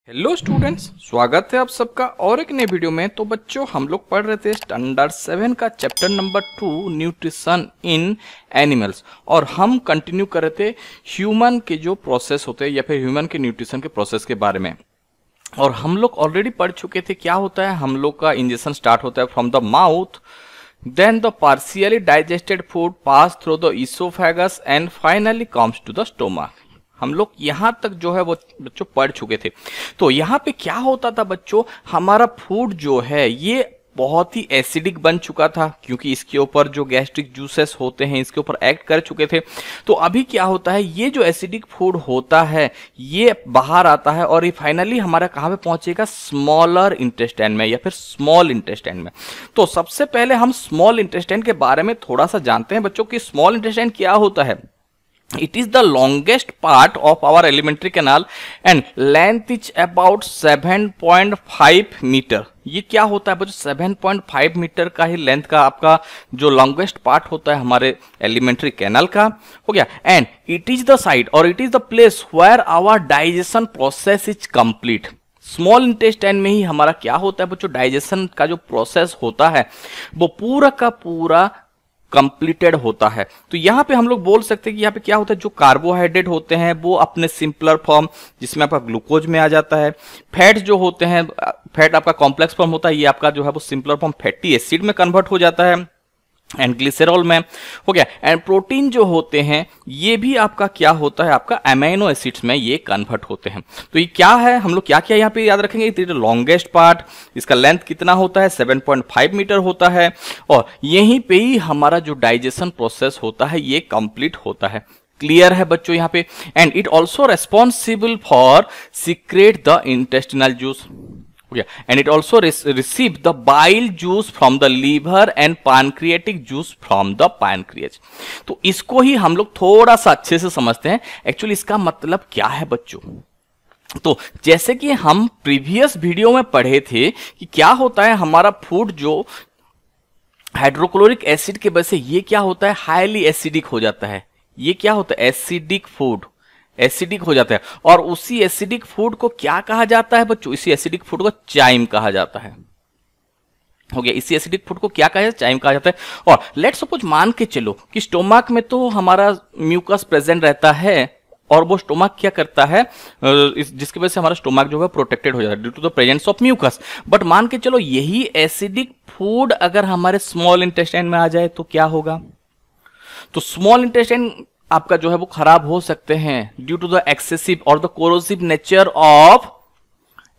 Hello students, स्वागत है आप सबका और एक नए वीडियो में। तो बच्चों, हम लोग पढ़ रहे थे स्टैंडर्ड 7 का chapter number 2 nutrition in animals, और हम कंटिन्यू कर रहे थे ह्यूमन के जो प्रोसेस होते हैं या फिर ह्यूमन के न्यूट्रिशन के प्रोसेस के बारे में। और हम लोग ऑलरेडी पढ़ चुके थे क्या होता है। हम लोग का इंजेक्शन स्टार्ट होता है from the mouth, then the partially digested food pass through the oesophagus and finally comes to the stomach. हम लोग यहाँ तक जो है वो बच्चों पढ़ चुके थे। तो यहाँ पे क्या होता था बच्चों, हमारा फूड जो है ये बहुत ही एसिडिक बन चुका था, क्योंकि इसके ऊपर जो गैस्ट्रिक जूसेस होते हैं इसके ऊपर एक्ट कर चुके थे। तो अभी क्या होता है, ये जो एसिडिक फूड होता है ये बाहर आता है और ये फाइनली हमारा कहाँ पे पहुंचेगा, स्मॉलर इंटेस्टाइन में या फिर स्मॉल इंटेस्टाइन में। तो सबसे पहले हम स्मॉल इंटेस्टाइन के बारे में थोड़ा सा जानते हैं बच्चों कि स्मॉल इंटेस्टाइन क्या होता है। It is the longest part of our alimentary canal and length is about 7.5 metre. ये क्या होता है बच्चों, 7.5 मीटर का ही लेंथ का आपका जो लॉन्गेस्ट पार्ट होता है हमारे एलिमेंट्री कैनल का, हो गया। And it is the site और it is the place where our digestion process is complete. Small intestine में ही हमारा क्या होता है बच्चों, डाइजेशन का जो प्रोसेस होता है वो पूरा का पूरा कंप्लीटेड होता है। तो यहाँ पे हम लोग बोल सकते हैं कि यहाँ पे क्या होता है, जो कार्बोहाइड्रेट होते हैं वो अपने सिंपलर फॉर्म जिसमें आपका ग्लूकोज में आ जाता है। फैट जो होते हैं, फैट आपका कॉम्प्लेक्स फॉर्म होता है, ये आपका जो है वो सिंपलर फॉर्म फैटी एसिड में कन्वर्ट हो जाता है एंड ग्लिसरॉल में, हो गया। एंड प्रोटीन जो होते हैं ये भी आपका क्या होता है, आपका अमीनो एसिड्स में ये कन्वर्ट होते हैं। तो ये क्या है, हम लोग क्या क्या यहाँ पे याद रखेंगे, इट इज लॉन्गेस्ट पार्ट, इसका लेंथ कितना होता है, 7.5 मीटर होता है, और यहीं पे ही हमारा जो डाइजेशन प्रोसेस होता है ये कंप्लीट होता है। क्लियर है बच्चों यहाँ पे। And it also responsible for secret the intestinal juice, and it also receive the bile juice from the liver and pancreatic juice from the pancreas। तो इसको ही हम लोग थोड़ा सा अच्छे से समझते हैं। एक्चुअली इसका मतलब क्या है बच्चों, तो जैसे कि हम प्रीवियस वीडियो में पढ़े थे कि क्या होता है, हमारा फूड जो हाइड्रोक्लोरिक एसिड के वजह से ये क्या होता है, हाईली एसिडिक हो जाता है। ये क्या होता है, एसिडिक फूड, एसिडिक हो जाता है। और उसी एसिडिक फूड को क्या कहा जाता है बच्चों, इसी एसिडिक फूड को चाइम कहा जाता है, हो गया। इसी एसिडिक फूड को क्या कहा जाता है, चाइम कहा जाता है। और लेट सपोज मान के चलो कि स्टोमक में तो हमारा म्यूकस प्रेजेंट रहता है और वो स्टोमक क्या करता है, जिसकी वजह से हमारा स्टोमक जो है प्रोटेक्टेड हो जाता है due to the presence of mucus. But मान के चलो यही एसिडिक फूड अगर हमारे स्मॉल इंटेस्टाइन में आ जाए तो क्या होगा, तो स्मॉल इंटेस्टाइन आपका जो है वो खराब हो सकते हैं ड्यू टू द एक्सेसिव और the corrosive nature of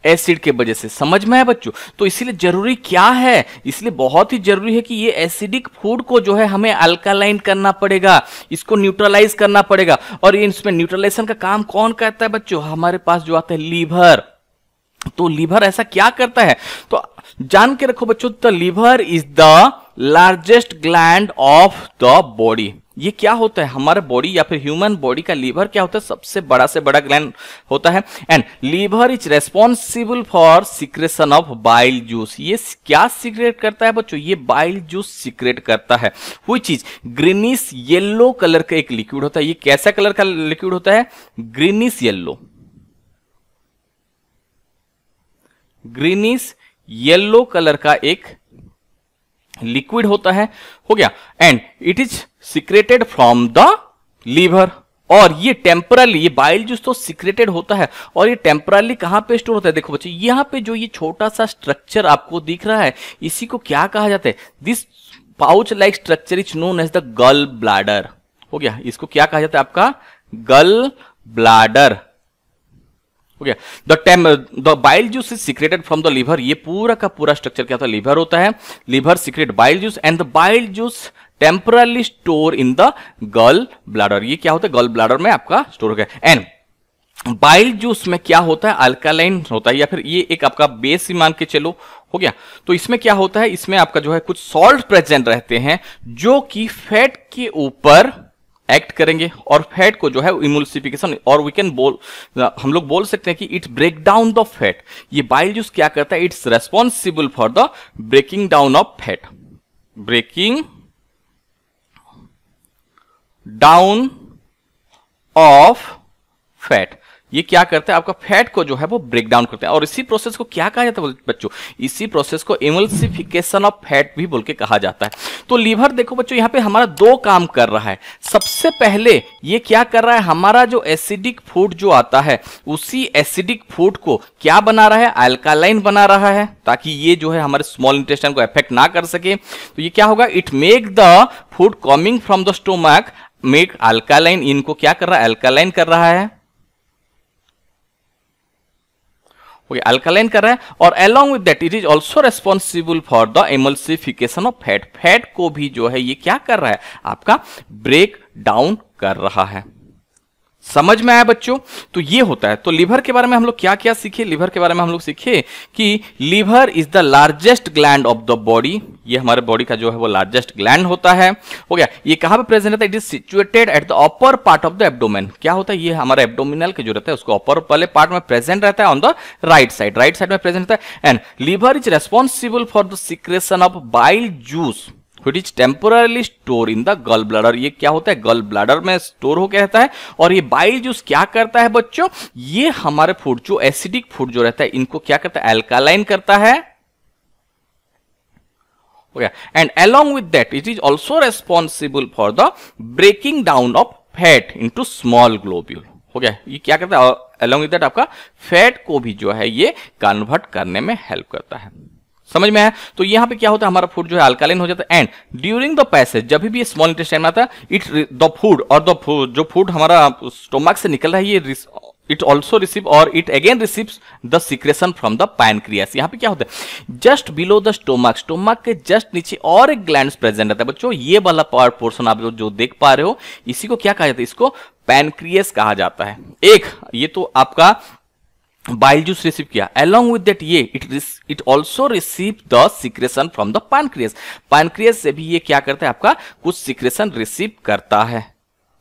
acid के वजह से। समझ में है बच्चों। तो इसीलिए जरूरी क्या है, इसलिए बहुत ही जरूरी है कि ये एसिडिक फूड को जो है हमें अल्कालाइन करना पड़ेगा, इसको न्यूट्रलाइज करना पड़ेगा। और इसमें न्यूट्रलाइजेशन का काम कौन करता है बच्चों, हमारे पास जो आता है लीवर। तो लीवर ऐसा क्या करता है, तो जान के रखो बच्चों, the liver is the largest gland of the body. ये क्या होता है, हमारा बॉडी या फिर ह्यूमन बॉडी का लीवर क्या होता है, सबसे बड़ा से बड़ा ग्लैंड होता है। And liver is responsible for secretion of bile juice. ये क्या सीक्रेट करता है बच्चों, ये बाइल जूस सीक्रेट करता है। वो चीज ग्रीनिश येलो कलर का एक लिक्विड होता है। ये कैसा कलर का लिक्विड होता है, greenish yellow, greenish yellow colour का एक लिक्विड होता है, हो गया। And it is secreted from the liver. और ये टेम्परली, ये बाइल जूस तो सीक्रेटेड होता है और ये टेम्परली कहां पे स्टोर होता है, देखो बच्चों यहाँ पे जो ये छोटा सा स्ट्रक्चर आपको दिख रहा है इसी को क्या कहा जाता है, this pouch like structure is known as the gall bladder, हो गया। इसको क्या कहा जाता है, आपका गल ब्लैडर, हो गया। The bile juice is secreted from the liver. ये पूरा का पूरा स्ट्रक्चर क्या होता है, लीवर होता है। Liver secrete bile juice and the bile juice temporarily store in the gall bladder. ये क्या होता है, गल ब्लैडर में आपका स्टोर हो गया। एंड बाइल जूस में क्या होता है, अल्कालाइन होता है, या फिर ये एक आपका बेस ही मान के चलो, हो गया। तो इसमें क्या होता है, इसमें आपका जो है कुछ सॉल्ट प्रेजेंट रहते हैं जो कि फैट के ऊपर एक्ट करेंगे और फैट को जो है इमल्सिफिकेशन, और वी कैन हम लोग बोल सकते हैं कि it break down the fat. ये बाइल जूस क्या करता है, it's responsible for the breaking down of fat, breaking down of fat. ये क्या करते हैं, आपका फैट को जो है वो ब्रेक डाउन करते हैं। और इसी प्रोसेस को क्या कहा जाता है बच्चों, इसी प्रोसेस को एमल्सिफिकेशन ऑफ फैट भी बोल के कहा जाता है। तो लीवर देखो बच्चों यहाँ पे हमारा दो काम कर रहा है। सबसे पहले ये क्या कर रहा है, हमारा जो एसिडिक फूड जो आता है उसी एसिडिक फूड को क्या बना रहा है, अल्कालाइन बना रहा है, ताकि ये जो है हमारे स्मॉल इंटेस्टाइन को अफेक्ट ना कर सके। तो ये क्या होगा, it make the food coming from the stomach make alkaline, इनको क्या कर रहा है, अल्कालाइन कर रहा है, अल्कालाइन कर रहा है। और along with that it is also responsible for the emulsification of fat, fat को भी जो है ये क्या कर रहा है, आपका ब्रेक डाउन कर रहा है। समझ में आया बच्चों, तो ये होता है। तो लीवर के बारे में हम लोग क्या क्या सीखे, लीवर के बारे में हम लोग सीखे कि liver is the largest gland of the body, ये हमारे बॉडी का जो है वो लार्जेस्ट ग्लैंड होता है। हो गया, ये कहां पे प्रेजेंट रहता है, it is situated at the upper part of the abdomen. क्या होता है, ये हमारा एब्डोमिनल के जो रहता है उसको अपर वाले पार्ट में प्रेजेंट रहता है, ऑन द राइट साइड में प्रेजेंट रहता है। And liver is responsible for the secretion of bile juice which is temporarily store in the gall bladder. ये क्या होता है, गल ब्लैडर में स्टोर होकर रहता है। और ये बाइल जूस क्या करता है बच्चों, ये हमारे फूड जो एसिडिक फूड जो रहता है इनको क्या करता है, अल्कालाइन करता है। And along with that it is also responsible for the breaking down of fat into small globule। हो गया, ये क्या करता है, along with that आपका फैट को भी जो है ये कन्वर्ट करने में हेल्प करता है। समझ में आया। तो यहाँ पे क्या होता है, हमारा फूड जो है अल्कालाइन हो जाता है। एंड ड्यूरिंग द पैसेज, जब भी ये स्मॉल इंटेस्टाइन में आता है, इट द फूड और द जो फूड हमारा स्टोमक से निकल रहा है ये इट ऑल्सो रिसीव और it again receives the secretion from the pancreas. यहाँ पे क्या होता है, just below the stomach, stomach के जस्ट नीचे और एक ग्लैंड प्रेजेंट रहता है बच्चों। ये वाला पार्ट पोर्शन आप जो देख पा रहे हो इसी को क्या कहा जाता है, इसको पैनक्रियास कहा जाता है। एक ये तो आपका बाइल जूस रिसीव किया, along with that ये it also receive the secretion from the pancreas। Pancreas से भी ये क्या करता है, आपका कुछ सिक्रेशन रिसीव करता है।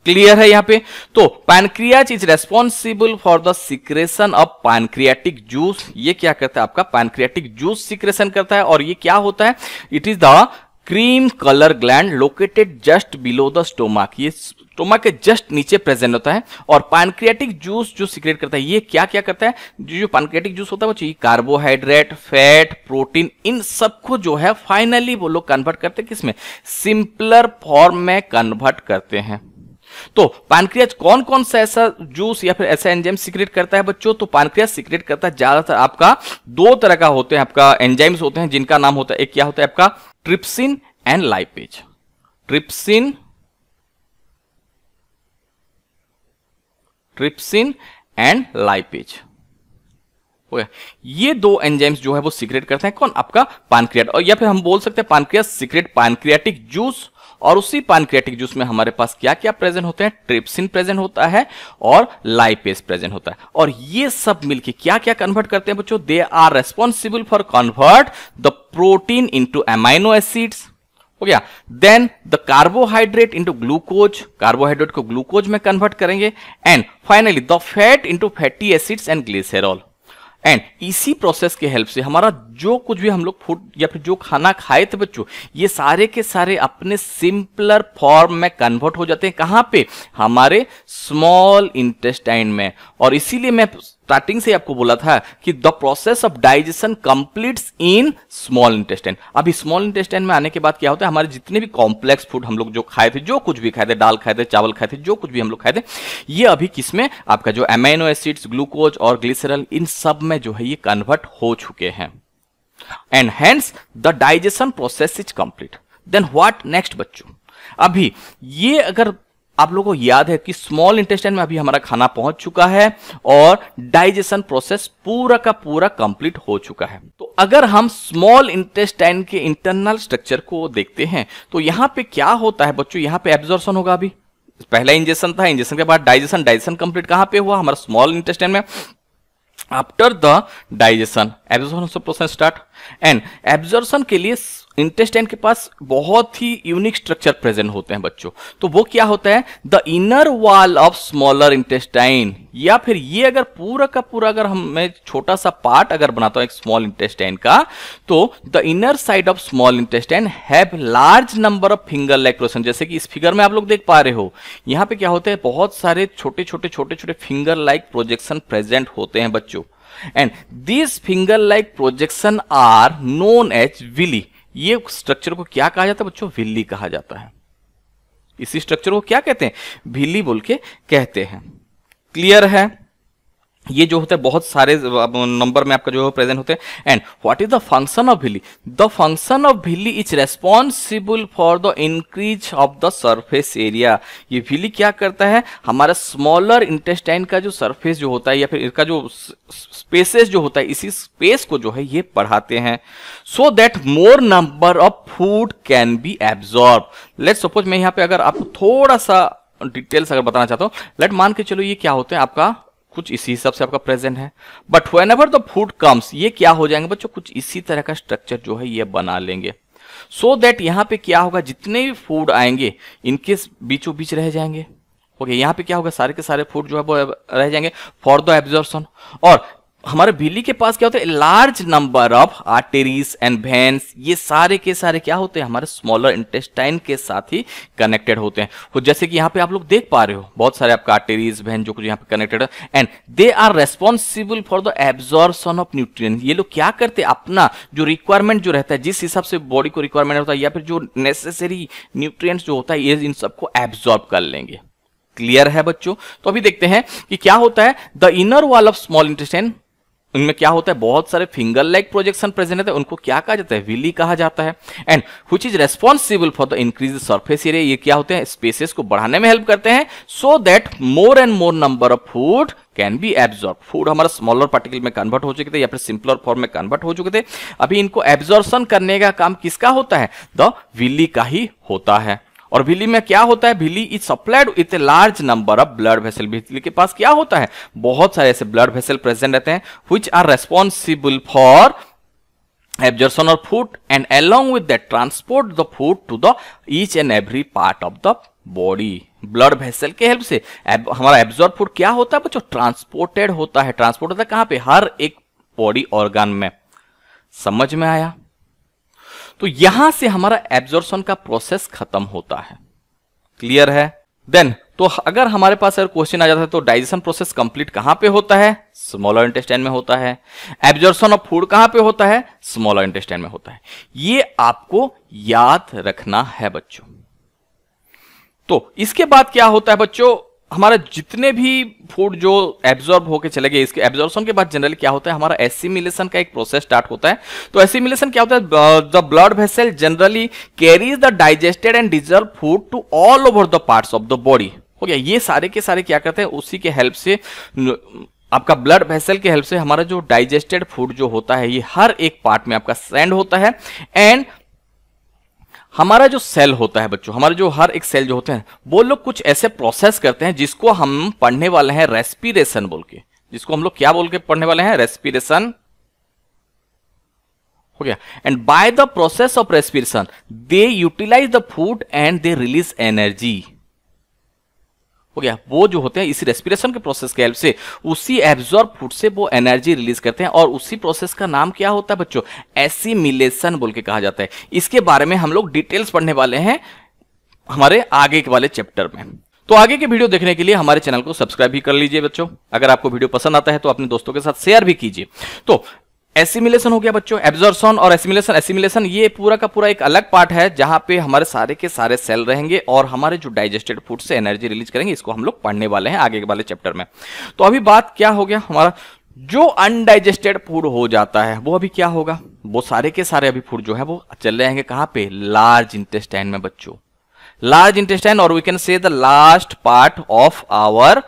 क्लियर है यहाँ पे। तो pancreas is responsible for the secretion of pancreatic juice. ये क्या करता है, आपका पैनक्रियाटिक जूस सिक्रेशन करता है। और ये क्या होता है, it is the cream colour gland located just below the stomach, ये स्टोमक के जस्ट नीचे प्रेजेंट होता है। और पैनक्रियाटिक जूस जो सीक्रेट करता है ये क्या क्या करता है, जो पैनक्रियाटिक जूस होता है वो चाहिए कार्बोहाइड्रेट, फैट, प्रोटीन, इन सबको जो है फाइनली वो लोग कन्वर्ट करते हैं किसमें, सिंपलर फॉर्म में कन्वर्ट करते हैं। तो पैनक्रियाज कौन कौन सा ऐसा जूस या फिर ऐसा एंजाइम सीक्रेट करता है बच्चों, तो पैनक्रियाज सीक्रेट करता है ज्यादातर आपका दो तरह का होते हैं, आपका एंजाइम्स होते हैं जिनका नाम होता है, एक क्या होता है आपका trypsin and lipase. Trypsin and lipase, ये दो एंजाइम्स जो है वो सीक्रेट करते हैं कौन, आपका पैनक्रियाट। और या फिर हम बोल सकते हैं पैनक्रियाज सीक्रेट पैनक्रियाटिक जूस। और उसी पैनक्रियाटिक जूस में हमारे पास क्या क्या प्रेजेंट होते हैं, ट्रिप्सिन प्रेजेंट होता है और लाइपेज प्रेजेंट होता है। और ये सब मिलके क्या क्या कन्वर्ट करते हैं बच्चों, they are responsible for convert the protein into amino acids. हो गया, then the carbohydrate into glucose, carbohydrate को ग्लूकोज में कन्वर्ट करेंगे। And finally the fat into fatty acids and glycerol. And इसी प्रोसेस के हेल्प से हमारा जो कुछ भी हम लोग फूड या फिर जो खाना खाए थे बच्चों, ये सारे के सारे अपने सिंपलर फॉर्म में कन्वर्ट हो जाते हैं। कहां पे, हमारे स्मॉल इंटेस्टाइन में। और इसीलिए मैं स्टार्टिंग से आपको बोला था कि the process of digestion completes in small intestine. अभी स्मॉल इंटेस्टाइन में आने के बाद क्या होता है, हमारे जितने भी कॉम्प्लेक्स फूड हम लोग जो खाए थे, जो कुछ भी खाए थे, दाल खाए थे, चावल खाए थे, जो कुछ भी हम लोग खाए थे, ये अभी किसमें, आपका जो अमाइनो एसिड्स, ग्लूकोज और ग्लिसरॉल, इन सब में जो है ये कन्वर्ट हो चुके हैं। And hence the digestion process is complete. Then what next बच्चों, अभी ये अगर आप लोगों को याद है कि स्मॉल इंटेस्टाइन में अभी हमारा खाना पहुंच चुका है और डाइजेशन प्रोसेस पूरा का पूरा कंप्लीट हो चुका है। तो अगर हम स्मॉल इंटेस्टाइन के इंटरनल स्ट्रक्चर को देखते हैं तो यहां पे क्या होता है बच्चों, यहां पे एब्जॉर्प्शन होगा। अभी पहला इंजेक्शन था, इंजेक्शन के बाद डाइजेशन, डाइजेशन कंप्लीट कहां पे हुआ, हमारा स्मॉल इंटेस्टाइन में। आफ्टर द डाइजेशन एब्जॉर्प्शन से प्रोसेस स्टार्ट। एंड एब्जॉर्प्शन के लिए इंटेस्टाइन के पास बहुत ही यूनिक स्ट्रक्चर प्रेजेंट होते हैं बच्चों। तो वो क्या होता है, the inner wall of smaller intestine, या फिर ये अगर पूरा का पूरा अगर मैं छोटा सा पार्ट अगर बनाता हूं एक स्मॉल इंटेस्टाइन का, तो the inner side of small intestine have large number of finger like process. जैसे कि इस फिगर में आप लोग देख पा रहे हो, यहां पे क्या होते हैं, बहुत सारे छोटे छोटे फिंगर लाइक प्रोजेक्शन प्रेजेंट होते हैं बच्चों। And this finger like projection are known as villi. ये स्ट्रक्चर को क्या कहा जाता है बच्चों, विली कहा जाता है। इसी स्ट्रक्चर को क्या कहते हैं, विली बोल के कहते हैं। क्लियर है, ये जो होता है बहुत सारे नंबर में आपका जो है प्रेजेंट होते हैं। And what is the function of villi, the function of villi is responsible for the increase of the surface area. ये विली क्या करता है, हमारा स्मॉलर इंटेस्टाइन का जो सरफेस जो होता है या फिर इसका जो स्पेसेस जो होता है, इसी स्पेस को जो है ये बढ़ाते हैं, so that more number of food can be absorb. Let suppose मैं यहाँ पे अगर आपको थोड़ा सा डिटेल्स अगर बताना चाहता हूँ, लेट मान के चलो ये क्या होते हैं, आपका कुछ इसी हिसाब से आपका प्रेजेंट है, but whenever the food comes, ये क्या हो जाएंगे बच्चों, कुछ इसी तरह का स्ट्रक्चर जो है ये बना लेंगे, सो दैट यहां पे क्या होगा, जितने भी फूड आएंगे इनके बीचों बीच रह जाएंगे। ओके, यहां पे क्या होगा, सारे के सारे फूड जो है वो रह जाएंगे फॉर द एब्जॉर्प्शन। और हमारे विली के पास क्या होता है, large number of arteries and veins, ये सारे के सारे क्या होते हैं, हमारे स्मॉलर इंटेस्टाइन के साथ ही कनेक्टेड होते हैं। तो जैसे कि यहाँ पे आप लोग देख पा रहे हो, बहुत सारे आपका आर्टरीज वेन जो कुछ यहाँ पे कनेक्टेड है, and they are responsible for the absorption of nutrient. ये लोग क्या करते हैं, अपना जो रिक्वायरमेंट जो रहता है, जिस हिसाब से बॉडी को रिक्वायरमेंट होता है या फिर जो नेसेसरी न्यूट्रिएंट्स जो होता है, ये इन सबको एब्जॉर्ब कर लेंगे। क्लियर है बच्चों। तो अभी देखते हैं कि क्या होता है, the inner wall of small intestine, उनमें क्या होता है, बहुत सारे फिंगर लाइक प्रोजेक्शन प्रेजेंट होते हैं, उनको क्या कहा जाता है, विली कहा जाता है। And which is responsible for the increase surface area, ये क्या होते हैं, स्पेसेस को बढ़ाने में हेल्प करते हैं, so that more and more number of food can be absorb. Food हमारा स्मॉलर पार्टिकल में कन्वर्ट हो चुके थे या फिर सिंपलर फॉर्म में कन्वर्ट हो चुके थे, अभी इनको एब्जॉर्प्शन करने का काम किसका होता है, द विली का ही होता है। और विली में क्या होता है, villi is supplied with a large number of blood vessel. Villi के पास क्या होता है, बहुत सारे ऐसे ब्लड वेसल प्रेजेंट रहते हैं, which are responsible for absorption of food and along with that transport the food to the each and every part of the body. Blood vessel के हेल्प से हमारा एब्जॉर्ब फूड क्या होता है बच्चों, transported होता है। ट्रांसपोर्ट होता है कहां पे, हर एक बॉडी ऑर्गन में। समझ में आया। तो यहां से हमारा एब्जॉर्प्शन का प्रोसेस खत्म होता है। क्लियर है। देन तो अगर हमारे पास अगर क्वेश्चन आ जाता है तो डाइजेशन प्रोसेस कंप्लीट कहां पे होता है, स्मॉलर इंटेस्टाइन में होता है। एब्जॉर्प्शन ऑफ फूड कहां पे होता है, स्मॉलर इंटेस्टाइन में होता है। ये आपको याद रखना है बच्चों। तो इसके बाद क्या होता है बच्चों, हमारा जितने भी फूड जो एब्जॉर्ब होके चले गए, इसके एब्जॉर्प्शन के बाद जनरली क्या होता है, हमारा एसिमिलेशन का एक प्रोसेस स्टार्ट होता है। तो एसिमिलेशन क्या होता है, the blood vessel generally carries the digested and deserve food to all over the parts of the body. हो गया, ये सारे के सारे क्या करते हैं, उसी के हेल्प से, आपका ब्लड वेसल के हेल्प से हमारा जो डाइजेस्टेड फूड जो होता है ये हर एक पार्ट में आपका सेंड होता है। एंड हमारा जो सेल होता है बच्चों, हमारे जो हर एक सेल जो होते हैं वो लोग कुछ ऐसे प्रोसेस करते हैं जिसको हम पढ़ने वाले हैं रेस्पिरेशन बोल के, जिसको हम लोग क्या बोल के पढ़ने वाले हैं, रेस्पिरेशन। हो गया। And by the process of respiration they utilise the food and they release energy. हो गया, वो जो होते हैं इसी रेस्पिरेशन के प्रोसेस के हेल्प से उसी एब्जॉर्ब फूड से वो एनर्जी रिलीज करते हैं, और उसी प्रोसेस का नाम क्या होता है बच्चों, एसिमिलेशन बोल के कहा जाता है। इसके बारे में हम लोग डिटेल्स पढ़ने वाले हैं हमारे आगे के वाले चैप्टर में। तो आगे के वीडियो देखने के लिए हमारे चैनल को सब्सक्राइब भी कर लीजिए बच्चों। अगर आपको वीडियो पसंद आता है तो अपने दोस्तों के साथ शेयर भी कीजिए। तो एसिमिलेशन हो गया बच्चों, एब्जॉर्प्शन और एसिमिलेशन। एसिमिलेशन ये पूरा का पूरा एक अलग पार्ट है जहां पे हमारे सारे के सारे सेल रहेंगे और हमारे जो डाइजेस्टेड फूड से एनर्जी रिलीज करेंगे, इसको हम लोग पढ़ने वाले हैं आगे वाले चैप्टर में। तो अभी बात क्या हो गया, हमारा जो अनडाइजेस्टेड फूड हो जाता है वो अभी क्या होगा, वो सारे के सारे अभी फूड जो है वो चले जाएंगे कहां पे, लार्ज इंटेस्टाइन में बच्चों। लार्ज इंटेस्टाइन, और we can say the last part of our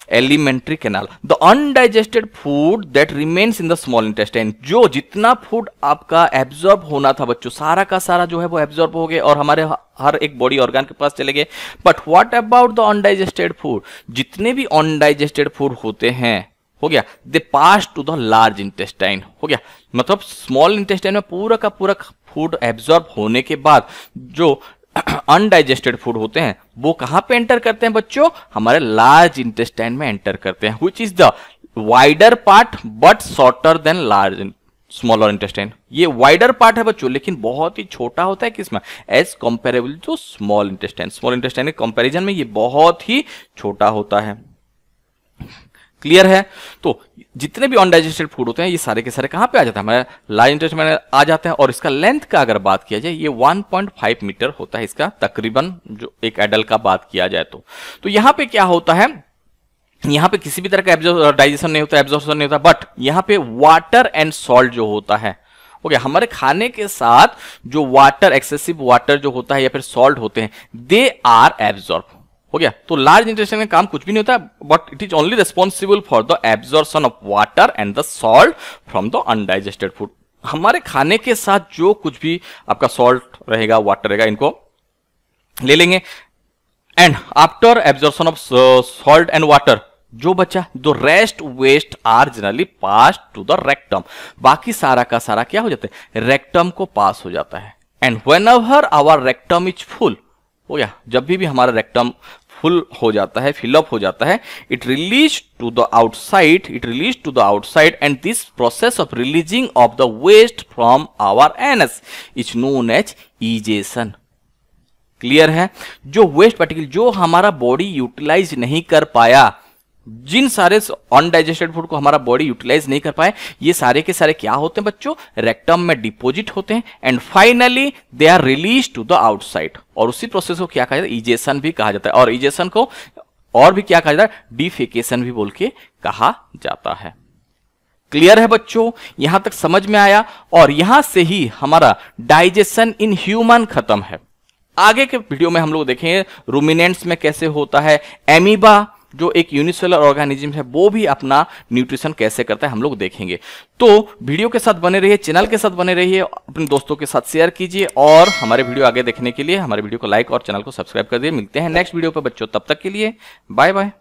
alimentary canal. The undigested food that remains in the small intestine, जो जितना फूड आपका एब्जॉर्ब होना था बच्चों, सारा का सारा जो है वो एब्जॉर्ब हो गए और हमारे हर एक बॉडी ऑर्गन के पास चले गए। But what about the undigested food, जितने भी अनडाइजेस्टेड फूड होते हैं हो गया, दे पास टू द लार्ज इंटेस्टाइन, हो गया, मतलब स्मॉल इंटेस्टाइन में पूरा का पूरा फूड एब्जॉर्ब होने के बाद जो अनडाइजेस्टेड फूड होते हैं वो कहां पे एंटर करते हैं बच्चों, हमारे लार्ज इंटेस्टाइन में एंटर करते हैं, which is the wider part but shorter than large smaller intestine. ये वाइडर पार्ट है बच्चों, लेकिन बहुत ही छोटा होता है किसमें, as comparable to small intestine. Small intestine के कंपैरिजन में ये बहुत ही छोटा होता है। क्लियर है? तो जितने भी अनडाइजेस्टेड फूड होते हैं ये सारे के सारे कहां पे आ जाते हैं, हमारे लार्ज इंटेस्टाइन में आ जाते हैं। और इसका लेंथ का अगर बात किया जाए ये 1.5 मीटर होता है इसका तकरीबन, जो एक एडल्ट का बात किया जाए तो यहां पे क्या होता है, यहां पे किसी भी तरह का डाइजेशन नहीं होता, एब्जॉर्प्शन नहीं होता, बट यहां पे वाटर एंड सॉल्ट जो होता है, हो गया, हमारे खाने के साथ जो वाटर, एक्सेसिव वाटर जो होता है या फिर सॉल्ट होते हैं, दे आर एब्जॉर्ब, हो गया। तो लार्ज इंटेस्टाइन में काम कुछ भी नहीं होता, but it is only responsible for the absorption of water and the salt from the undigested food. हमारे खाने के साथ जो कुछ भी आपका सॉल्ट रहेगा, वाटर रहेगा, इनको ले लेंगे, and after absorption of salt and water जो बचा, the rest waste are generally pass to the rectum, बाकी सारा का सारा क्या हो जाता है, रेक्टम को पास हो जाता है। And whenever our rectum is full, हो गया, जब भी हमारा रेक्टम फुल हो जाता है, फिलअप हो जाता है, it release to the outside and this process of releasing of the waste from our anus is known as egestion. Clear है? जो वेस्ट पार्टिकल जो हमारा बॉडी यूटिलाइज नहीं कर पाया, जिन सारे अनडाइजेस्टेड फूड को हमारा बॉडी यूटिलाइज नहीं कर पाए, ये सारे के सारे क्या होते हैं बच्चों, रेक्टम में डिपोजिट होते हैं and finally they are release to the outside. और उसी प्रोसेस को क्या कहा जाता है, इजेशन भी कहा जाता है, और इजेशन को और भी क्या कहा जाता है, डिफेकेशन भी बोल के कहा जाता है। क्लियर है बच्चों? यहां तक समझ में आया? और यहां से ही हमारा डाइजेशन इन ह्यूमन खत्म है। आगे के वीडियो में हम लोग देखेंगे रूमिनेंट्स में कैसे होता है, एमीबा जो एक यूनिसेलुलर ऑर्गेनिज्म है वो भी अपना न्यूट्रिशन कैसे करता है हम लोग देखेंगे। तो वीडियो के साथ बने रहिए, चैनल के साथ बने रहिए, अपने दोस्तों के साथ शेयर कीजिए, और हमारे वीडियो आगे देखने के लिए हमारे वीडियो को लाइक और चैनल को सब्सक्राइब कर दिए। मिलते हैं नेक्स्ट वीडियो पर बच्चों, तब तक के लिए बाय बाय।